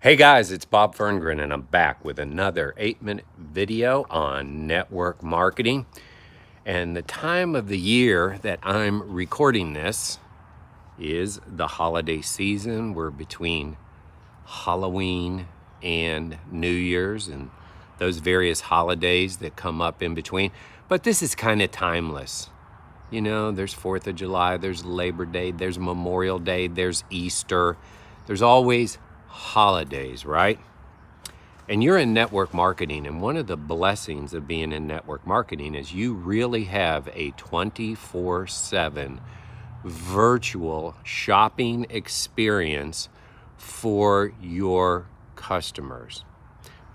Hey guys, it's Bob Ferngren and I'm back with another 8-minute video on network marketing. And the time of the year that I'm recording this is the holiday season. We're between Halloween and New Year's and those various holidays that come up in between. But this is kind of timeless. You know, there's 4th of July, there's Labor Day, there's Memorial Day, there's Easter. There's always holidays, right? And you're in network marketing, and one of the blessings of being in network marketing is you really have a 24/7 virtual shopping experience for your customers.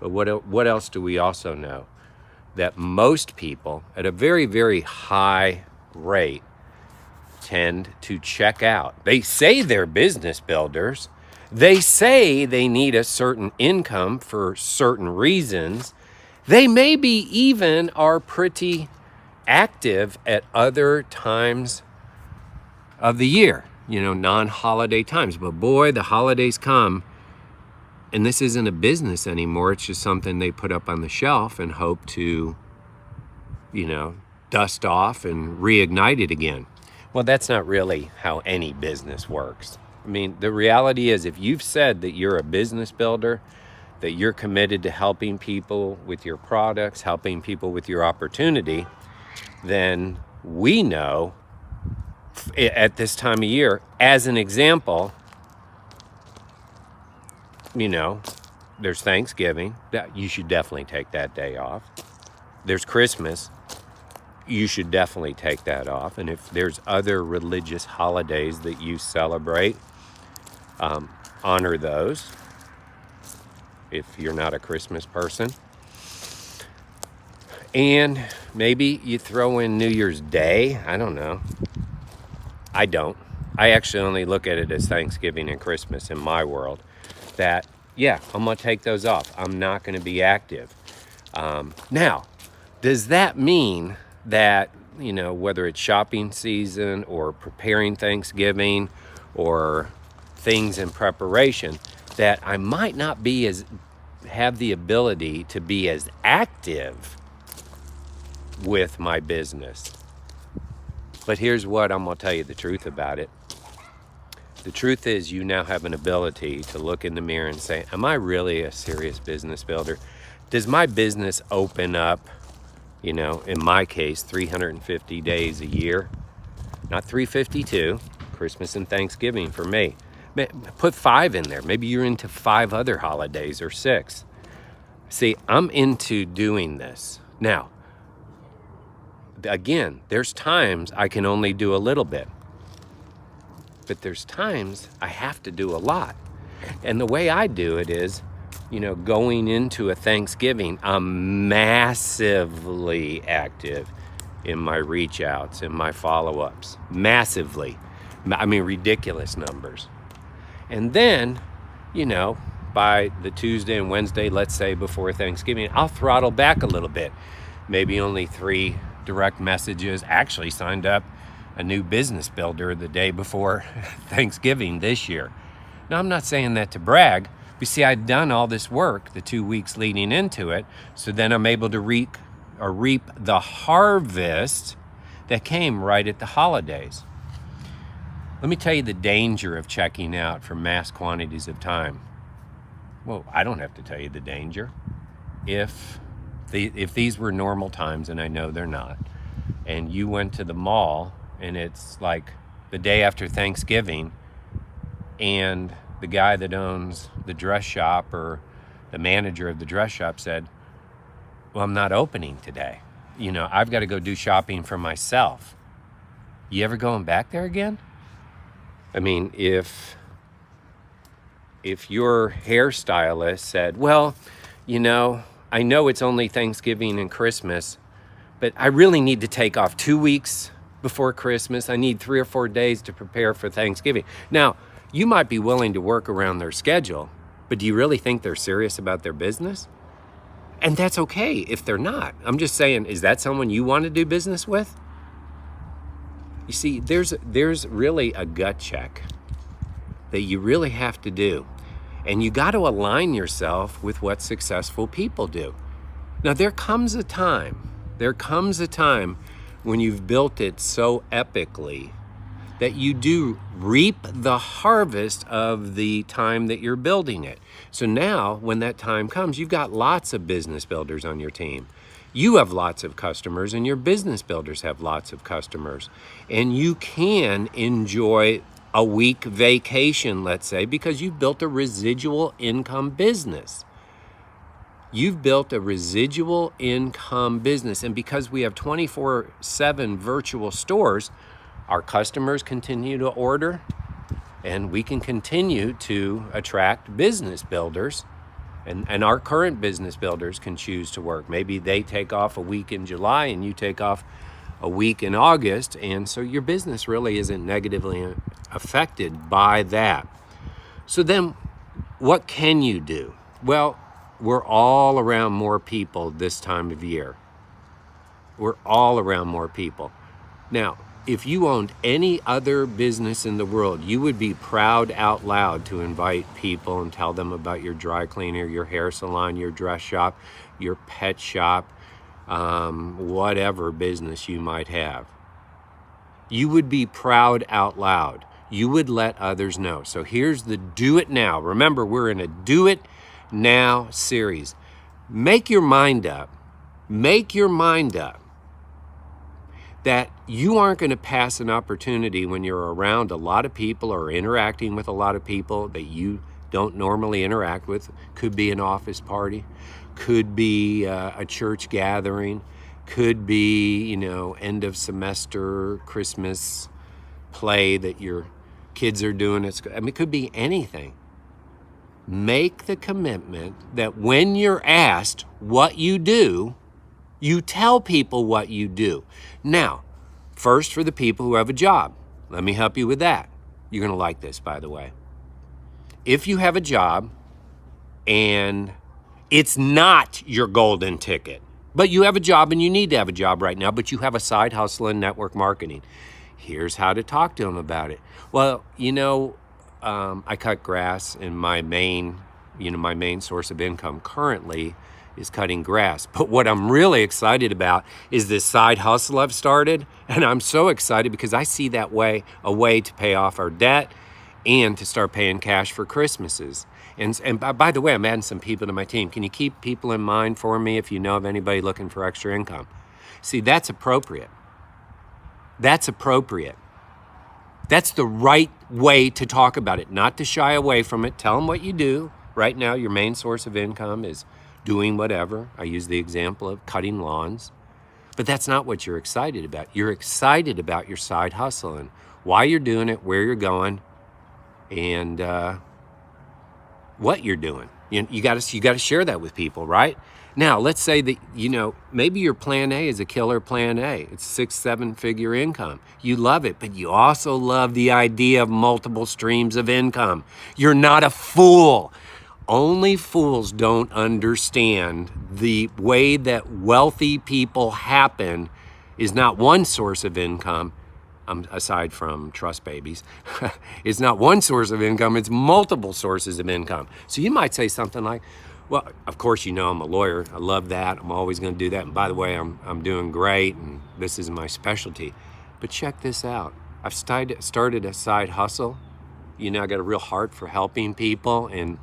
But what else do we also know? That most people at a very, very high rate tend to check out. They say they're business builders. They say they need a certain income for certain reasons. They maybe even are pretty active at other times of the year, non-holiday times. But boy, the holidays come, and this isn't a business anymore. It's just something they put up on the shelf and hope to, dust off and reignite it again. Well, that's not really how any business works. I mean, the reality is if you've said that you're a business builder, that you're committed to helping people with your products, helping people with your opportunity, then we know at this time of year, as an example, there's Thanksgiving, that you should definitely take that day off. There's Christmas, you should definitely take that off. And if there's other religious holidays that you celebrate, honor those if you're not a Christmas person. And maybe you throw in New Year's Day. I don't know. I don't. I actually only look at it as Thanksgiving and Christmas in my world. That, yeah, I'm going to take those off. I'm not going to be active. Now, does that mean that, whether it's shopping season or preparing Thanksgiving or things in preparation, that I might not have the ability to be as active with my business? But here's what I'm going to tell you the truth about it. The truth is you now have an ability to look in the mirror and say, am I really a serious business builder? Does my business open up, in my case, 350 days a year? Not 352, Christmas and Thanksgiving for me. Put 5 in there. Maybe you're into 5 other holidays or 6. See, I'm into doing this. Now, again, there's times I can only do a little bit. But there's times I have to do a lot. And the way I do it is, going into a Thanksgiving, I'm massively active in my reach outs, in my follow-ups. Massively. I mean, ridiculous numbers. And then, by the Tuesday and Wednesday, let's say before Thanksgiving, I'll throttle back a little bit. Maybe only 3 direct messages. Actually signed up a new business builder the day before Thanksgiving this year. Now, I'm not saying that to brag. You see, I'd done all this work the 2 weeks leading into it, so then I'm able to reap the harvest that came right at the holidays. Let me tell you the danger of checking out for mass quantities of time. Well, I don't have to tell you the danger. If these were normal times, and I know they're not, and you went to the mall and it's like the day after Thanksgiving, and the guy that owns the dress shop or the manager of the dress shop said, well, I'm not opening today. I've got to go do shopping for myself. You ever going back there again? I mean, if your hairstylist said, well, I know it's only Thanksgiving and Christmas, but I really need to take off 2 weeks before Christmas. I need 3 or 4 days to prepare for Thanksgiving. Now, you might be willing to work around their schedule, but do you really think they're serious about their business? And that's okay if they're not. I'm just saying, is that someone you want to do business with? You see, there's really a gut check that you really have to do. And you got to align yourself with what successful people do. Now, there comes a time when you've built it so epically that you do reap the harvest of the time that you're building it. So now, when that time comes, you've got lots of business builders on your team. You have lots of customers, and your business builders have lots of customers. And you can enjoy a week vacation, let's say, because you've built a residual income business. You've built a residual income business. And because we have 24/7 virtual stores, our customers continue to order, and we can continue to attract business builders. And our current business builders can choose to work. Maybe they take off a week in July and you take off a week in August. And so your business really isn't negatively affected by that. So then what can you do? Well, we're all around more people this time of year. We're all around more people. Now, if you owned any other business in the world, you would be proud out loud to invite people and tell them about your dry cleaner, your hair salon, your dress shop, your pet shop, whatever business you might have. You would be proud out loud. You would let others know. So here's the Do It Now. Remember, we're in a Do It Now series. Make your mind up. Make your mind up that you aren't going to pass an opportunity when you're around a lot of people or interacting with a lot of people that you don't normally interact with. Could be an office party, could be a church gathering, could be, end of semester Christmas play that your kids are doing. It could be anything. Make the commitment that when you're asked what you do, you tell people what you do. Now, first, for the people who have a job, let me help you with that. You're going to like this, by the way. If you have a job and it's not your golden ticket, but you have a job and you need to have a job right now, but you have a side hustle in network marketing, here's how to talk to them about it. Well, I cut grass, and my main source of income currently is cutting grass. But what I'm really excited about is this side hustle I've started. And I'm so excited because I see that a way to pay off our debt and to start paying cash for Christmases. And by the way, I'm adding some people to my team. Can you keep people in mind for me if you know of anybody looking for extra income? See, that's appropriate. That's appropriate. That's the right way to talk about it, not to shy away from it. Tell them what you do. Right now, your main source of income is doing whatever. I use the example of cutting lawns. But that's not what you're excited about. You're excited about your side hustle and why you're doing it, where you're going, and what you're doing. You got to share that with people, right? Now, let's say that, maybe your plan A is a killer plan A. It's 6-7 figure income. You love it, but you also love the idea of multiple streams of income. You're not a fool. Only fools don't understand the way that wealthy people happen is not one source of income, aside from trust babies. It's not one source of income, it's multiple sources of income. So you might say something like, well, of course, I'm a lawyer. I love that. I'm always going to do that. And by the way, I'm doing great, and this is my specialty. But check this out. I've started a side hustle. I got a real heart for helping people, and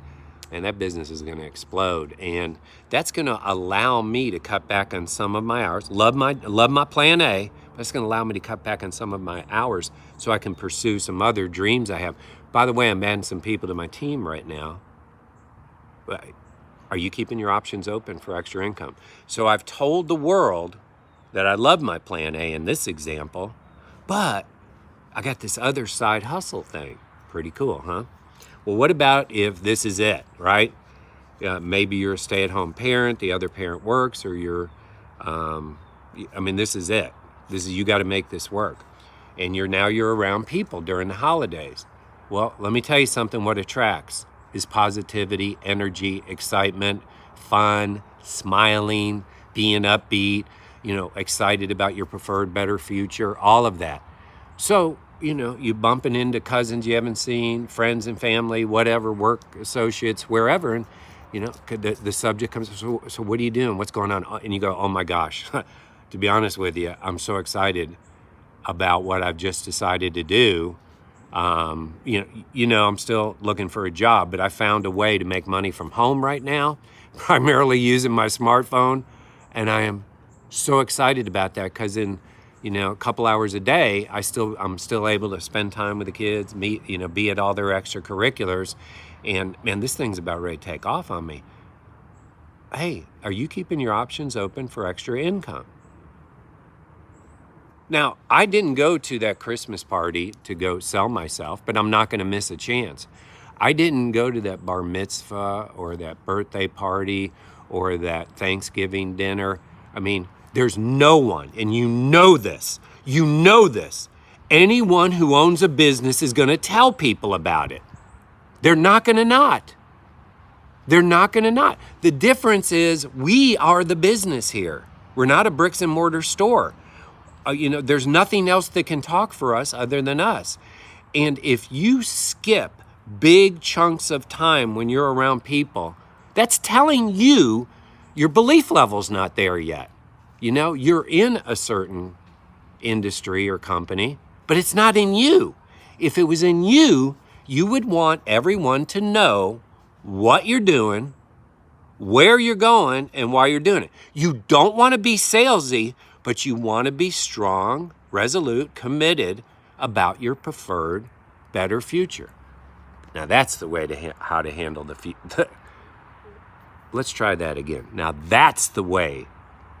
that business is going to explode. And that's going to allow me to cut back on some of my hours. Love my plan A, but it's going to allow me to cut back on some of my hours so I can pursue some other dreams I have. By the way, I'm adding some people to my team right now. Are you keeping your options open for extra income? So I've told the world that I love my plan A in this example, but I got this other side hustle thing. Pretty cool, huh? Well, what about if this is it, right? Maybe you're a stay-at-home parent, the other parent works, or this is it. You got to make this work. And you're around people during the holidays. Well, let me tell you something, what attracts is positivity, energy, excitement, fun, smiling, being upbeat, excited about your preferred, better future, all of that. So you bumping into cousins you haven't seen, friends and family, whatever, work associates, wherever, and the subject comes. So what are you doing? What's going on? And you go, oh my gosh. To be honest with you, I'm so excited about what I've just decided to do. I'm still looking for a job, but I found a way to make money from home right now, primarily using my smartphone, and I am so excited about that because in a couple hours a day, I'm still able to spend time with the kids, be at all their extracurriculars, and man, this thing's about ready to take off on me. Hey, are you keeping your options open for extra income? Now, I didn't go to that Christmas party to go sell myself, but I'm not going to miss a chance. I didn't go to that bar mitzvah or that birthday party or that Thanksgiving dinner. I mean, there's no one, and you know this, anyone who owns a business is going to tell people about it. They're not going to not. They're not going to not. The difference is we are the business here. We're not a bricks and mortar store. There's nothing else that can talk for us other than us. And if you skip big chunks of time when you're around people, that's telling you your belief level's not there yet. You're in a certain industry or company, but it's not in you. If it was in you, you would want everyone to know what you're doing, where you're going, and why you're doing it. You don't want to be salesy, but you want to be strong, resolute, committed about your preferred, better future. Now that's the way to how to handle the future. Let's try that again. Now that's the way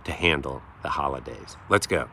to handle the holidays. Let's go.